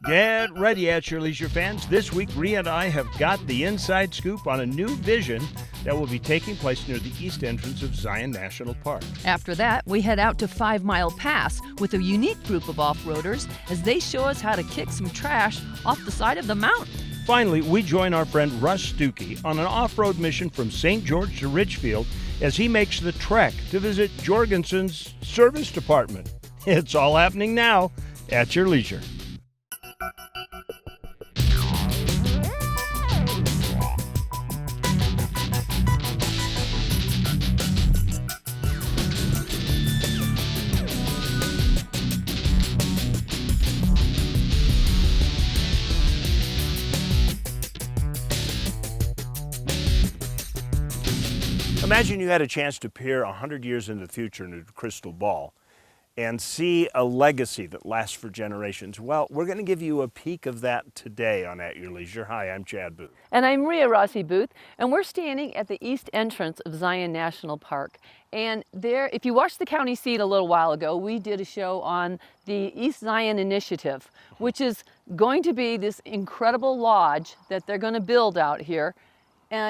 Get ready at your leisure fans. This week, Ria and I have got the inside scoop on a new vision that will be taking place near the east entrance of Zion National Park. After that, we head out to 5 Mile Pass with a unique group of off-roaders as they show us how to kick some trash off the side of the mountain. Finally, we join our friend Russ Stukie on an off-road mission from St. George to Richfield as he makes the trek to visit Jorgensen's service department. It's all happening now at your leisure. Imagine you had a chance to peer 100 years into the future into a crystal ball and see a legacy that lasts for generations. Well, we're going to give you a peek of that today on At Your Leisure. Hi, I'm Chad Booth. And I'm Ria Rossi Booth, and we're standing at the east entrance of Zion National Park. And there, if you watched the county seat a little while ago, we did a show on the East Zion Initiative, which is going to be this incredible lodge that they're going to build out here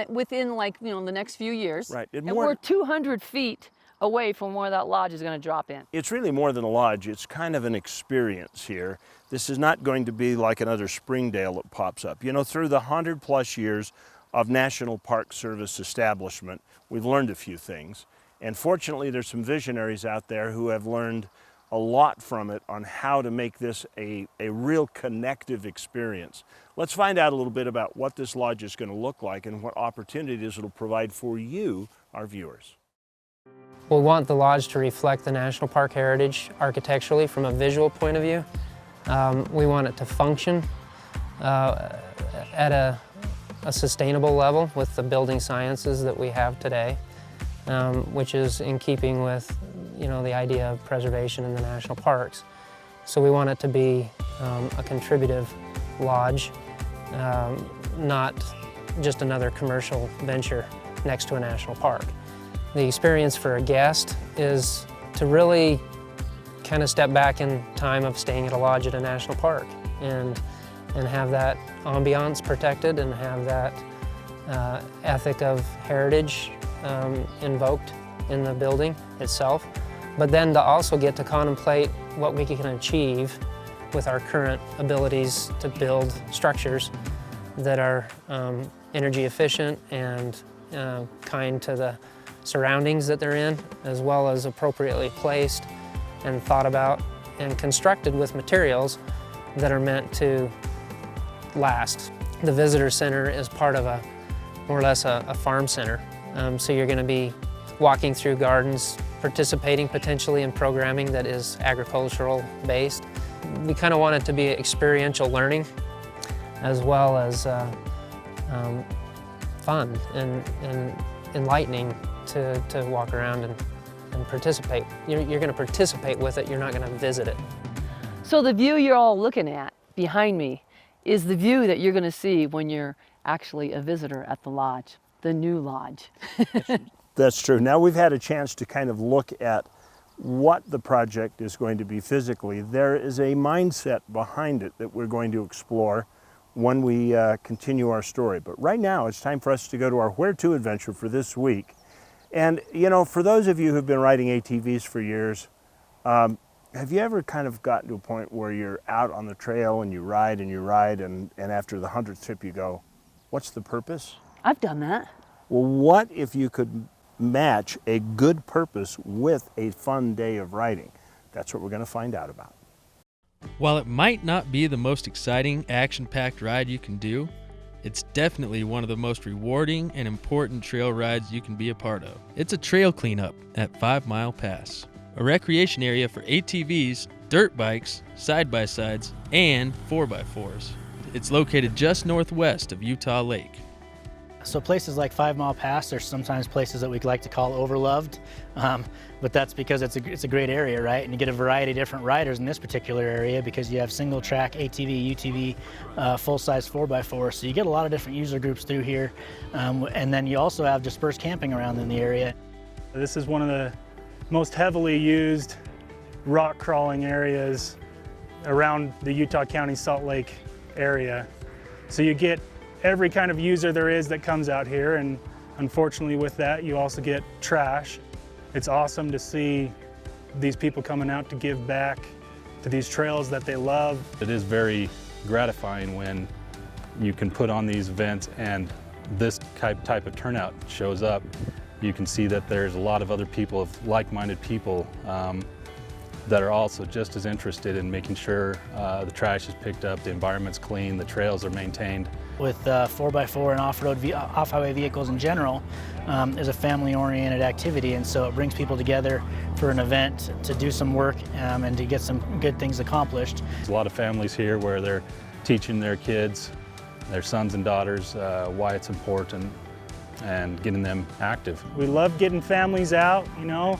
within the next few years. Right. And we're 200 feet away from where that lodge is going to drop in. It's really more than a lodge. It's kind of an experience here. This is not going to be like another Springdale that pops up. You know, through the 100+ years of National Park Service establishment, we've learned a few things. And fortunately, there's some visionaries out there who have learned a lot from it on how to make this a real connective experience. Let's find out a little bit about what this lodge is going to look like and what opportunities it'll provide for you, our viewers. We want the lodge to reflect the National Park heritage architecturally from a visual point of view. We want it to function at a sustainable level with the building sciences that we have today, which is in keeping with the idea of preservation in the national parks. So we want it to be a contributive lodge, not just another commercial venture next to a national park. The experience for a guest is to really kind of step back in time of staying at a lodge at a national park and have that ambiance protected and have that ethic of heritage invoked in the building itself, but then to also get to contemplate what we can achieve with our current abilities to build structures that are energy efficient and kind to the surroundings that they're in, as well as appropriately placed and thought about and constructed with materials that are meant to last. The visitor center is part of more or less a farm center. So you're going to be walking through gardens, participating potentially in programming that is agricultural based. We kind of want it to be experiential learning as well as fun and enlightening to walk around and participate. You're going to participate with it, you're not going to visit it. So the view you're all looking at behind me is the view that you're going to see when you're actually a visitor at the lodge, the new lodge. That's true. Now we've had a chance to kind of look at what the project is going to be physically. There is a mindset behind it that we're going to explore when we continue our story. But right now it's time for us to go to our Where To adventure for this week. And for those of you who've been riding ATVs for years, have you ever kind of gotten to a point where you're out on the trail and you ride and after the 100th trip you go, what's the purpose? I've done that. Well, what if you could match a good purpose with a fun day of riding? That's what we're going to find out about. While it might not be the most exciting, action-packed ride you can do, it's definitely one of the most rewarding and important trail rides you can be a part of. It's a trail cleanup at 5 Mile Pass, a recreation area for ATVs, dirt bikes, side-by-sides, and 4x4s. It's located just northwest of Utah Lake. So places like 5 Mile Pass, there's sometimes places that we like to call overloved, but that's because it's a great area, right? And you get a variety of different riders in this particular area because you have single track, ATV, UTV, full-size 4x4, so you get a lot of different user groups through here, and then you also have dispersed camping around in the area. This is one of the most heavily used rock crawling areas around the Utah County Salt Lake area. So you get every kind of user there is that comes out here, and unfortunately with that you also get trash. It's awesome to see these people coming out to give back to these trails that they love. It is very gratifying when you can put on these events and this type of turnout shows up. You can see that there's a lot of other people, like-minded people, that are also just as interested in making sure the trash is picked up, the environment's clean, the trails are maintained. With 4x4 and off-highway vehicles in general, is a family-oriented activity, and so it brings people together for an event to do some work and to get some good things accomplished. There's a lot of families here where they're teaching their kids, their sons and daughters, why it's important and getting them active. We love getting families out, you know.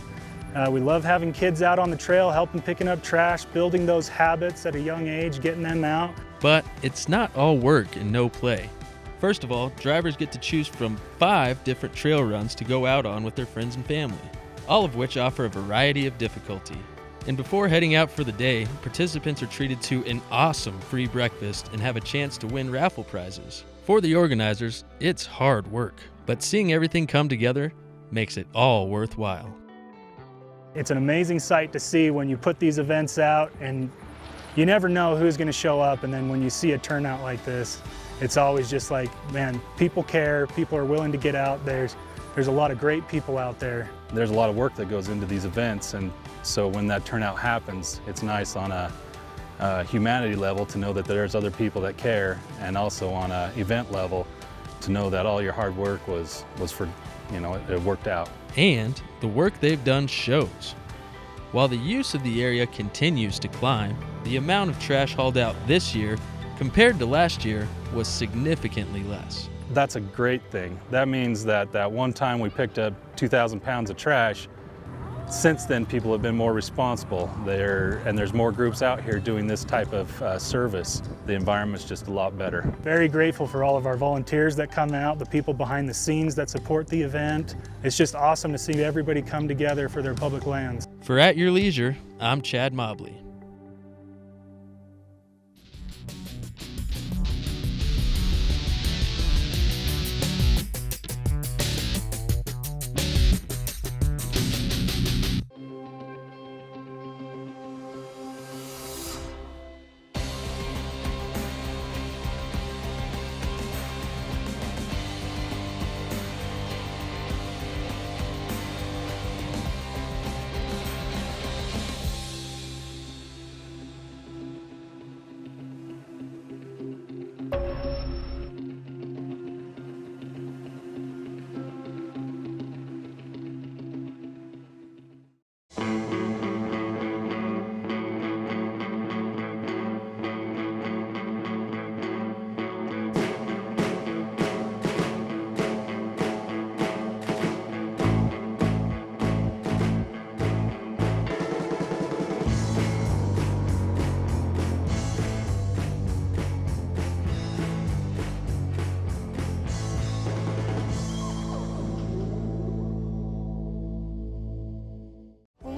We love having kids out on the trail, helping picking up trash, building those habits at a young age, getting them out. But it's not all work and no play. First of all, drivers get to choose from 5 different trail runs to go out on with their friends and family, all of which offer a variety of difficulty. And before heading out for the day, participants are treated to an awesome free breakfast and have a chance to win raffle prizes. For the organizers, it's hard work, but seeing everything come together makes it all worthwhile. It's an amazing sight to see when you put these events out, and you never know who's going to show up, and then when you see a turnout like this, it's always just like, man, people care, people are willing to get out. There's a lot of great people out there. There's a lot of work that goes into these events, and so when that turnout happens, it's nice on a humanity level to know that there's other people that care, and also on an event level to know that all your hard work was for, you know, it worked out. And the work they've done shows. While the use of the area continues to climb, the amount of trash hauled out this year compared to last year was significantly less. That's a great thing. That means that one time we picked up 2,000 pounds of trash, since then people have been more responsible. And there's more groups out here doing this type of service. The environment's just a lot better. Very grateful for all of our volunteers that come out, the people behind the scenes that support the event. It's just awesome to see everybody come together for their public lands. For At Your Leisure, I'm Chad Mobley.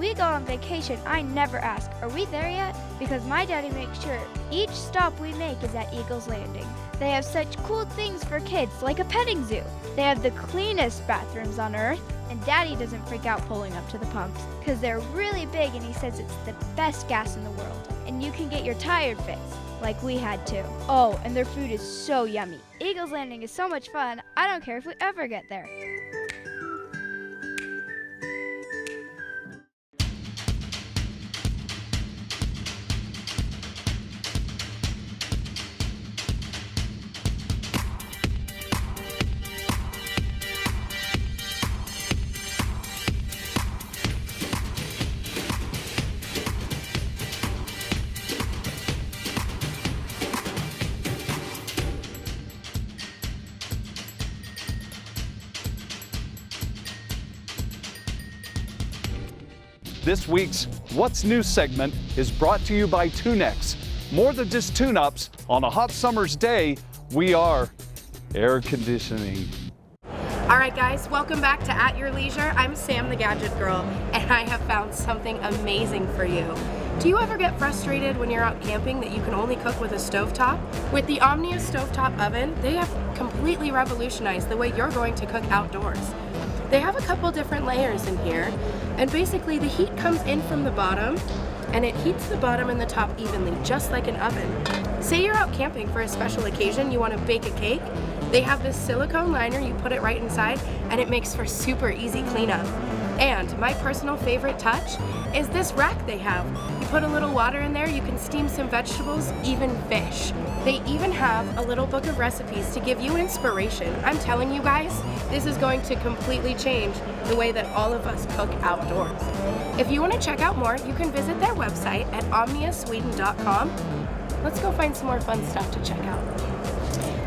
we go on vacation, I never ask, are we there yet? Because my daddy makes sure each stop we make is at Eagle's Landing. They have such cool things for kids, like a petting zoo. They have the cleanest bathrooms on Earth, and Daddy doesn't freak out pulling up to the pumps, because they're really big and he says it's the best gas in the world. And you can get your tire fixed, like we had to. Oh, and their food is so yummy. Eagle's Landing is so much fun, I don't care if we ever get there. This week's What's New segment is brought to you by Tunex. More than just tune-ups, on a hot summer's day, we are air conditioning. All right, guys, welcome back to At Your Leisure. I'm Sam the Gadget Girl, and I have found something amazing for you. Do you ever get frustrated when you're out camping that you can only cook with a stovetop? With the Omnia stovetop oven, they have completely revolutionized the way you're going to cook outdoors. They have a couple different layers in here, and basically the heat comes in from the bottom and it heats the bottom and the top evenly, just like an oven. Say you're out camping for a special occasion, you want to bake a cake, they have this silicone liner, you put it right inside, and it makes for super easy cleanup. And my personal favorite touch is this rack they have. You put a little water in there, you can steam some vegetables, even fish. They even have a little book of recipes to give you inspiration. I'm telling you guys, this is going to completely change the way that all of us cook outdoors. If you want to check out more, you can visit their website at omniasweden.com. Let's go find some more fun stuff to check out.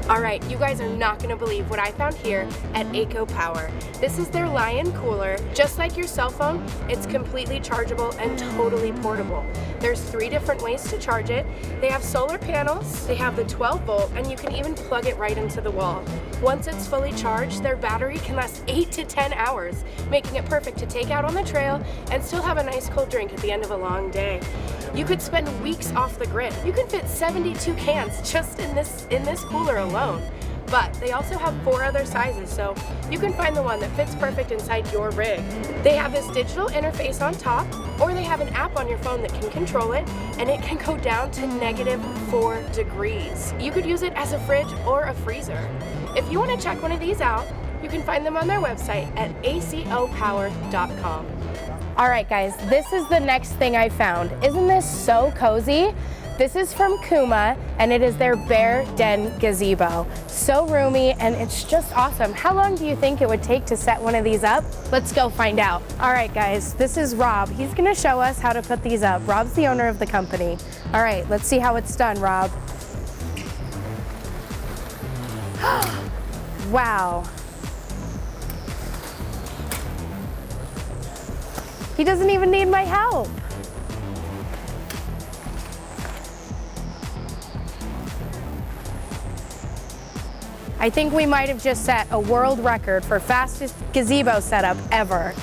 All right, you guys are not gonna believe what I found here at Aco Power. This is their Lion cooler. Just like your cell phone, it's completely chargeable and totally portable. There's 3 different ways to charge it. They have solar panels, they have the 12 volt, and you can even plug it right into the wall. Once it's fully charged, their battery can last 8 to 10 hours, making it perfect to take out on the trail and still have a nice cold drink at the end of a long day. You could spend weeks off the grid. You can fit 72 cans just in this cooler alone. But they also have 4 other sizes, so you can find the one that fits perfect inside your rig. They have this digital interface on top, or they have an app on your phone that can control it, and it can go down to -4 degrees. You could use it as a fridge or a freezer. If you want to check one of these out, you can find them on their website at acopower.com. All right, guys, this is the next thing I found. Isn't this so cozy? This is from Kuma, and it is their Bear Den gazebo. So roomy, and it's just awesome. How long do you think it would take to set one of these up? Let's go find out. All right, guys, this is Rob. He's gonna show us how to put these up. Rob's the owner of the company. All right, let's see how it's done, Rob. Wow. He doesn't even need my help. I think we might have just set a world record for fastest gazebo setup ever.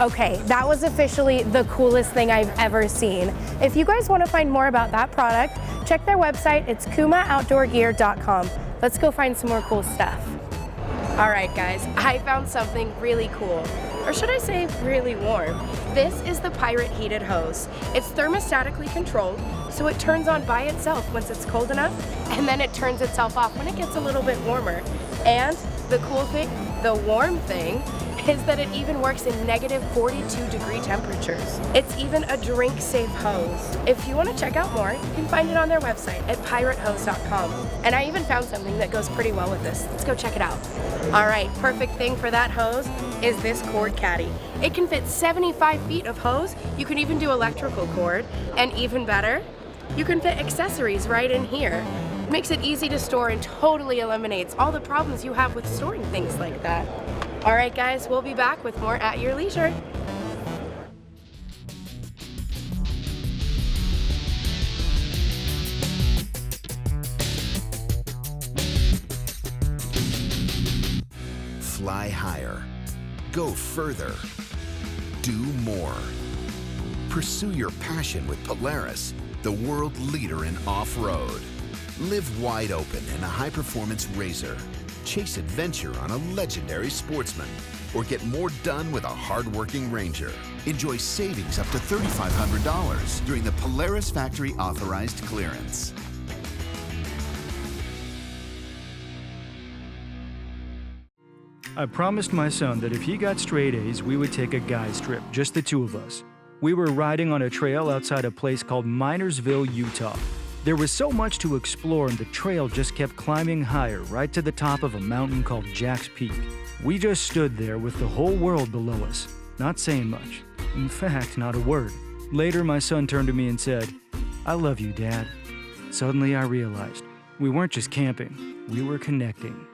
Okay, that was officially the coolest thing I've ever seen. If you guys want to find more about that product, check their website. It's kumaoutdoorgear.com. Let's go find some more cool stuff. All right, guys, I found something really cool. Or should I say really warm? This is the Pirate heated hose. It's thermostatically controlled, so it turns on by itself once it's cold enough, and then it turns itself off when it gets a little bit warmer. And the cool thing, the warm thing, is that it even works in -42-degree temperatures. It's even a drink-safe hose. If you want to check out more, you can find it on their website at piratehose.com. And I even found something that goes pretty well with this. Let's go check it out. All right, perfect thing for that hose is this cord caddy. It can fit 75 feet of hose. You can even do electrical cord. And even better, you can fit accessories right in here. It makes it easy to store and totally eliminates all the problems you have with storing things like that. All right, guys, we'll be back with more at your leisure. Fly higher. Go further. Do more. Pursue your passion with Polaris, the world leader in off-road. Live wide open in a high-performance RZR. Chase adventure on a legendary Sportsman, or get more done with a hard-working Ranger. Enjoy savings up to $3,500 during the Polaris Factory Authorized Clearance. I promised my son that if he got straight A's, we would take a guy's trip, just the 2 of us. We were riding on a trail outside a place called Minersville, Utah. There was so much to explore, and the trail just kept climbing higher, right to the top of a mountain called Jack's Peak. We just stood there with the whole world below us, not saying much. In fact, not a word. Later, my son turned to me and said, "I love you, Dad." Suddenly, I realized we weren't just camping, we were connecting.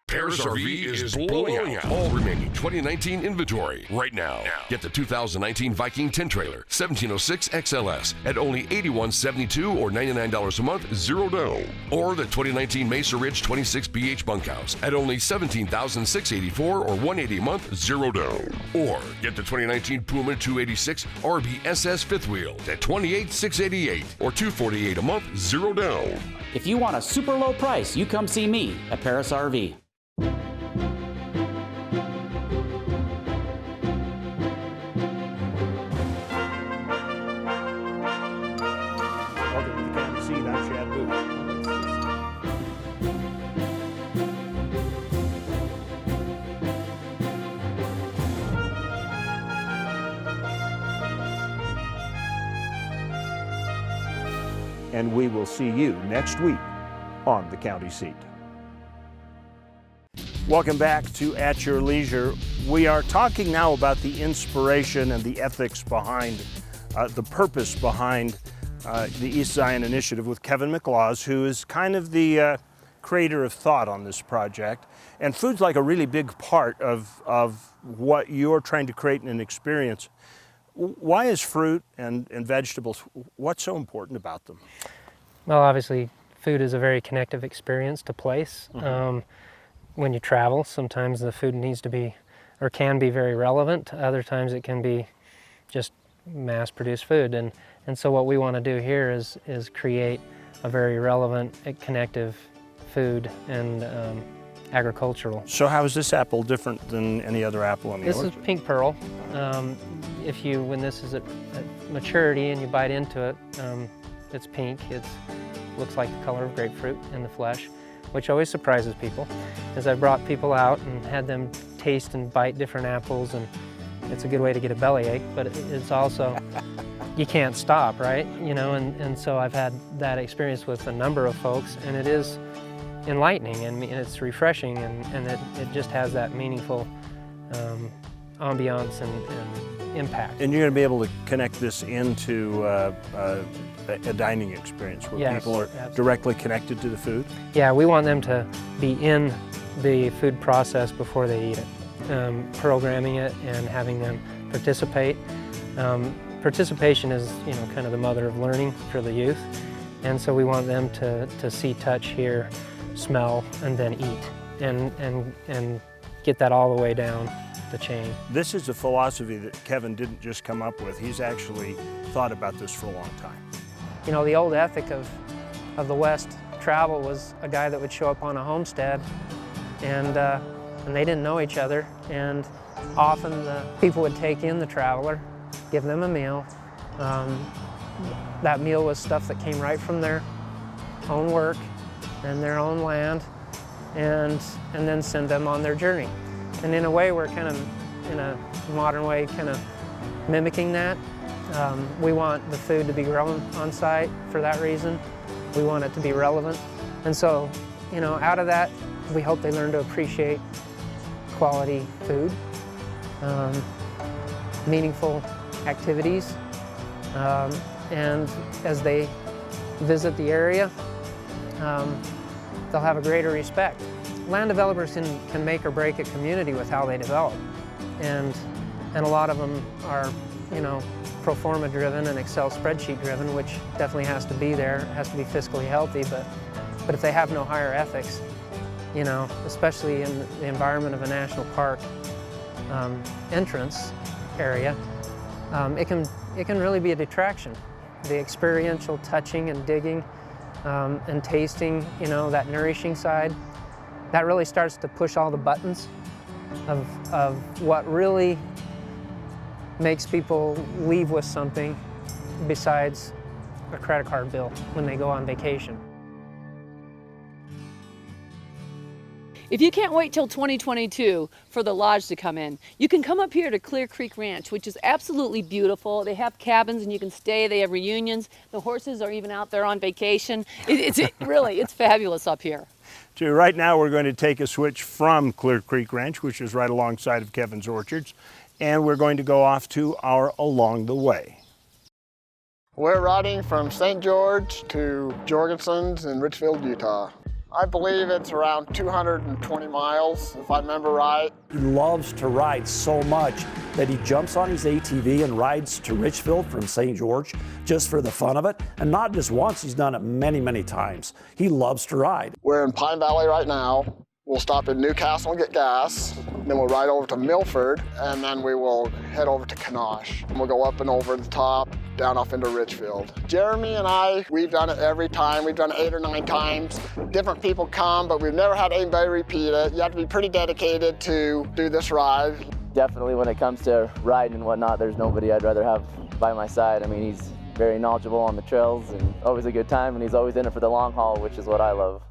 Polaris RV is blowing out all remaining 2019 inventory right now. Get the 2019 Viking 10 trailer, 1706 XLS at only $81.72 or $99 a month, zero down. Or the 2019 Mesa Ridge 26 BH bunkhouse at only $17,684 or $180 a month, zero down. Or get the 2019 Puma 286 RBSS fifth wheel at $28,688 or $248 a month, zero down. If you want a super low price, you come see me at Polaris RV. Welcome to the County Seat. I'm Chad Booth. And we will see you next week on the County Seat. Welcome back to At Your Leisure. We are talking now about the inspiration and the ethics behind, the purpose behind the East Zion Initiative with Kevin McLaws, who is kind of the creator of thought on this project. And food's like a really big part of what you're trying to create in an experience. Why is fruit and vegetables, what's so important about them? Well, obviously, food is a very connective experience to place. Mm-hmm. When you travel, sometimes the food needs to be, or can be, very relevant. Other times it can be just mass-produced food. And so what we want to do here is create a very relevant, connective food and agricultural. So how is this apple different than any other apple in the This orchard? is pink pearl. When this is at maturity and you bite into it, it's pink. It looks like the color of grapefruit in the flesh, which always surprises people. As I've brought people out and had them taste and bite different apples, and it's a good way to get a bellyache, but it's also, you can't stop, right? You know, and so I've had that experience with a number of folks, and it is enlightening and it's refreshing, and it just has that meaningful ambiance and impact. And you're going to be able to connect this into a dining experience where people are directly connected to the food? Yeah, we want them to be in the food process before they eat it, programming it and having them participate. Participation is, kind of the mother of learning for the youth, and so we want them to see, touch, hear, smell, and then eat, and get that all the way down the chain. This is a philosophy that Kevin didn't just come up with. He's actually thought about this for a long time. The old ethic of the West travel was a guy that would show up on a homestead, and they didn't know each other, and often the people would take in the traveler, give them a meal. That meal was stuff that came right from their own work and their own land, and then send them on their journey. And in a way, we're kind of, in a modern way, kind of mimicking that. We want the food to be grown on site for that reason. We want it to be relevant. And so, out of that, we hope they learn to appreciate quality food, meaningful activities, and as they visit the area, they'll have a greater respect. Land developers can make or break a community with how they develop, and a lot of them are, pro forma driven and Excel spreadsheet driven, which definitely has to be there. It has to be fiscally healthy, but if they have no higher ethics, especially in the environment of a national park entrance area, it can really be a detraction. The experiential touching and digging and tasting, that nourishing side, that really starts to push all the buttons of what really makes people leave with something besides a credit card bill when they go on vacation. If you can't wait till 2022 for the lodge to come in, you can come up here to Clear Creek Ranch, which is absolutely beautiful. They have cabins and you can stay. They have reunions. The horses are even out there on vacation. It's fabulous up here. Right now we're going to take a switch from Clear Creek Ranch, which is right alongside of Kevin's Orchards, and we're going to go off to our Along the Way. We're riding from St. George to Jorgensen's in Richfield, Utah. I believe it's around 220 miles, if I remember right. He loves to ride so much that he jumps on his ATV and rides to Richfield from St. George just for the fun of it. And not just once, he's done it many, many times. He loves to ride. We're in Pine Valley right now. We'll stop in Newcastle and get gas. Then we'll ride over to Milford, and then we will head over to Kanosh. And we'll go up and over the top, down off into Richfield. Jeremy and I, we've done it every time. We've done it 8 or 9 times. Different people come, but we've never had anybody repeat it. You have to be pretty dedicated to do this ride. Definitely when it comes to riding and whatnot, there's nobody I'd rather have by my side. I mean, he's very knowledgeable on the trails and always a good time, and he's always in it for the long haul, which is what I love.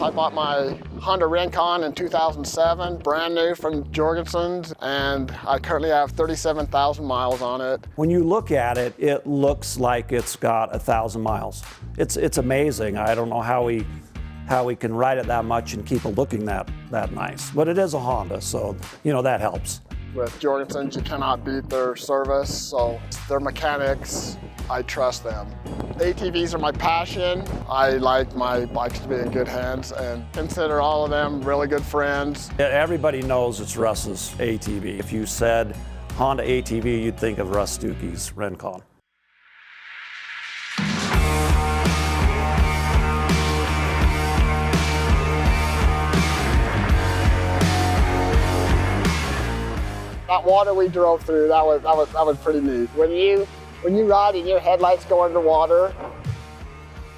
I bought my Honda Rincon in 2007, brand new from Jorgensen's, and I currently have 37,000 miles on it. When you look at it, it looks like it's got 1,000 miles. It's amazing. I don't know how we can ride it that much and keep it looking that nice. But it is a Honda, so you know that helps. With Jorgensen's, you cannot beat their service, so their mechanics, I trust them. ATVs are my passion. I like my bikes to be in good hands and consider all of them really good friends. Everybody knows it's Russ's ATV. If you said Honda ATV, you'd think of Russ Stukie's Rincon. That water we drove through, that was pretty neat. When you ride and your headlights go under water,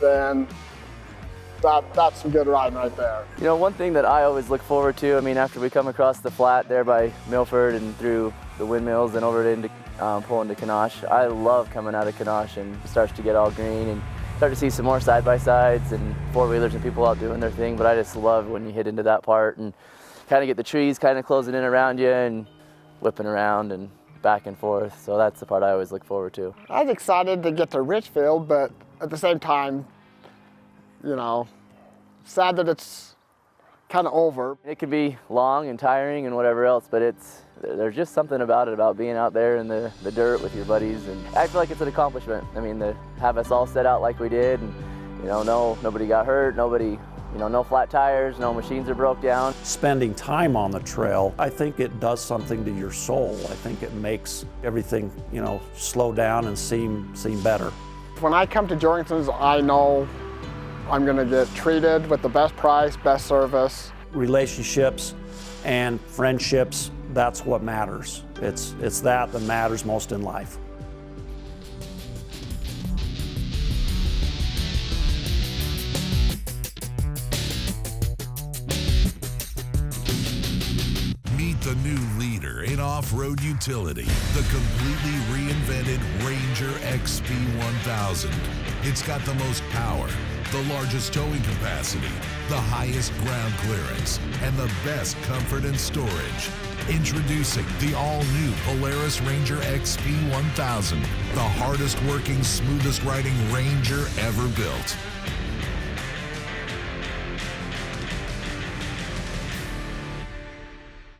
then that's some good riding right there. You know, one thing that I always look forward to, I mean, after we come across the flat there by Milford and through the windmills and over into pulling to Kanosh, I love coming out of Kanosh and it starts to get all green and start to see some more side-by-sides and four-wheelers and people out doing their thing, but I just love when you hit into that part and kind of get the trees kind of closing in around you and whipping around and back and forth, so that's the part I always look forward to. I was excited to get to Richfield, but at the same time, you know, sad that it's kind of over. It can be long and tiring and whatever else, but there's just something about it, about being out there in the dirt with your buddies, and I feel like it's an accomplishment. I mean, to have us all set out like we did, and you know, nobody got hurt, nobody, you know, no flat tires, no machines are broke down. Spending time on the trail, I think it does something to your soul. I think it makes everything, you know, slow down and seem better. When I come to Jorgensen's, I know I'm gonna get treated with the best price, best service. Relationships and friendships, that's what matters. It's that matters most in life. The new leader in off-road utility, the completely reinvented Ranger XP 1000. It's got the most power, the largest towing capacity, the highest ground clearance, and the best comfort and storage. Introducing the all-new Polaris Ranger XP 1000, the hardest working, smoothest riding Ranger ever built.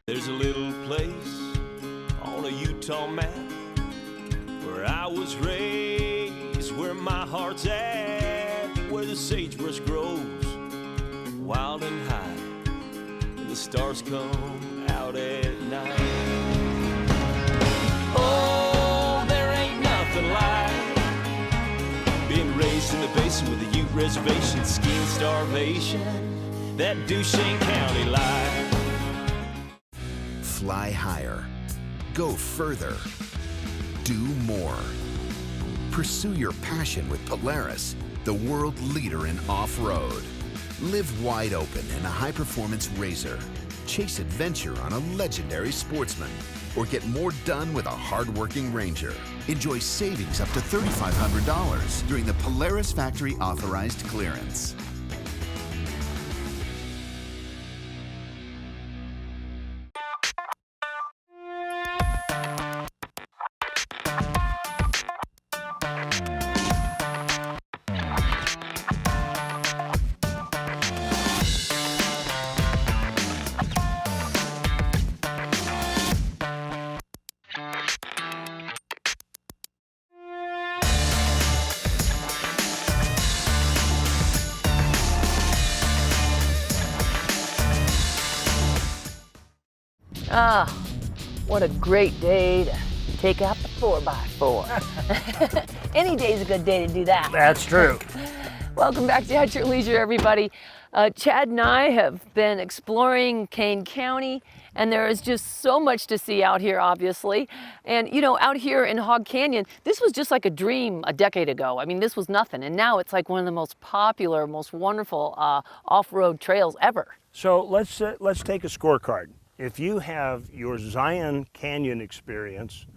There's a little place on a Utah map where I was raised, where my heart's at, where the sagebrush grows wild and high, and the stars come out at night. Oh, there ain't nothing like being raised in the Basin with a Ute reservation, skiing starvation, that Duchesne County life. Fly higher. Go further. Do more. Pursue your passion with Polaris, the world leader in off-road. Live wide open in a high-performance RZR. Chase adventure on a legendary Sportsman. Or get more done with a hard-working Ranger. Enjoy savings up to $3,500 during the Polaris Factory Authorized Clearance. Ah, what a great day to take out the 4x4. Any day's a good day to do that. That's true. Welcome back to At Your Leisure, everybody. Chad and I have been exploring Kane County, and there is just so much to see out here, obviously. And you know, out here in Hog Canyon, this was just like a dream a decade ago. I mean, this was nothing, and now it's like one of the most popular, most wonderful off-road trails ever. So let's take a scorecard. If you have your Zion Canyon experience,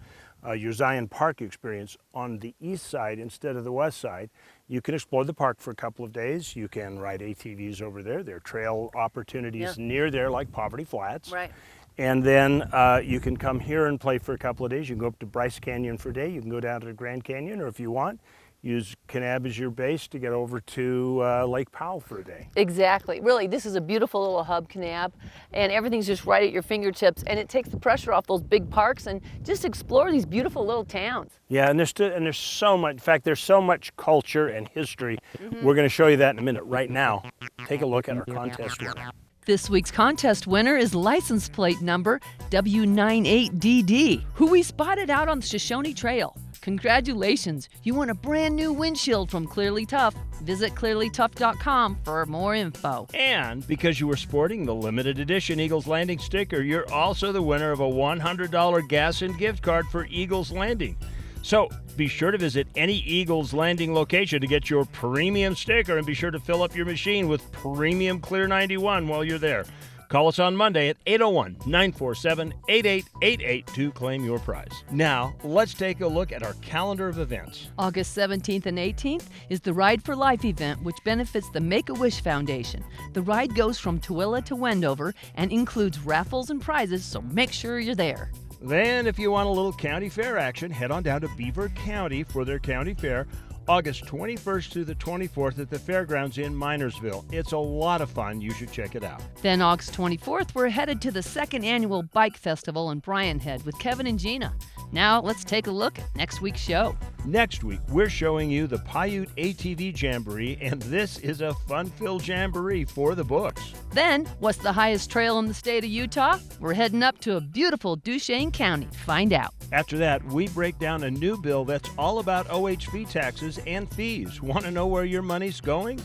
your Zion Park experience on the east side instead of the west side, you can explore the park for a couple of days. You can ride ATVs over there. There are trail opportunities near there, like Poverty Flats. Right. And then you can come here and play for a couple of days. You can go up to Bryce Canyon for a day. You can go down to the Grand Canyon, or if you want, use Kanab as your base to get over to Lake Powell for a day. Exactly. Really, this is a beautiful little hub, Kanab, and everything's just right at your fingertips, and it takes the pressure off those big parks and just explore these beautiful little towns. Yeah, and there's so much, in fact, there's so much culture and history. We're going to show you that in a minute. Right now, take a look at our contest winner. This week's contest winner is license plate number W98DD, who we spotted out on the Shoshone Trail. Congratulations, you won a brand new windshield from Clearly Tough. Visit clearlytough.com for more info. And because you were sporting the limited edition Eagles Landing sticker, you're also the winner of a $100 gas and gift card for Eagles Landing. So be sure to visit any Eagles Landing location to get your premium sticker, and be sure to fill up your machine with Premium Clear 91 while you're there. Call us on Monday at 801-947-8888 to claim your prize. Now, let's take a look at our calendar of events. August 17th and 18th is the Ride for Life event, which benefits the Make-A-Wish Foundation. The ride goes from Tooele to Wendover and includes raffles and prizes, so make sure you're there. Then, if you want a little county fair action, head on down to Beaver County for their county fair, August 21st through the 24th at the fairgrounds in Minersville. It's a lot of fun. You should check it out. Then August 24th, we're headed to the second annual Bike Festival in Bryan Head with Kevin and Gina. Now, let's take a look at next week's show. Next week, we're showing you the Paiute ATV Jamboree, and this is a fun-filled jamboree for the books. Then, what's the highest trail in the state of Utah? We're heading up to a beautiful Duchesne County. Find out. After that, we break down a new bill that's all about OHV taxes and fees. Want to know where your money's going?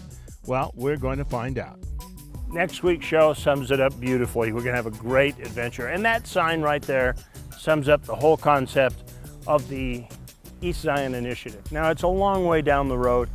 Well, we're going to find out. Next week's show sums it up beautifully. We're going to have a great adventure. And that sign right there sums up the whole concept of the East Zion Initiative. Now, it's a long way down the road.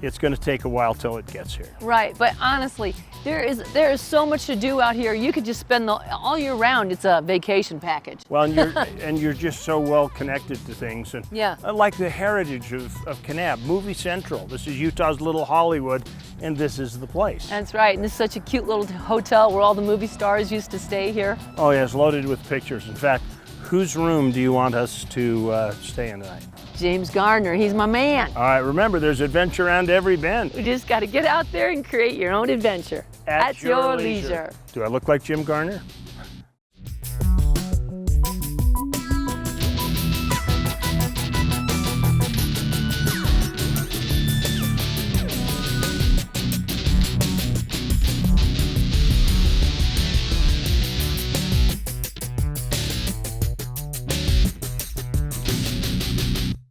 It's going to take a while till it gets here. Right, but honestly, there is so much to do out here. You could just spend all year round. It's a vacation package. Well, and you're just so well connected to things. And yeah, like the heritage of Kanab, Movie Central. This is Utah's little Hollywood, and this is the place. That's right, and this is such a cute little hotel where all the movie stars used to stay here. Oh yeah, it's loaded with pictures. In fact, whose room do you want us to stay in tonight? James Gardner, he's my man. All right, remember, there's adventure around every bend. You just got to get out there and create your own adventure. At your leisure. Do I look like Jim Garner?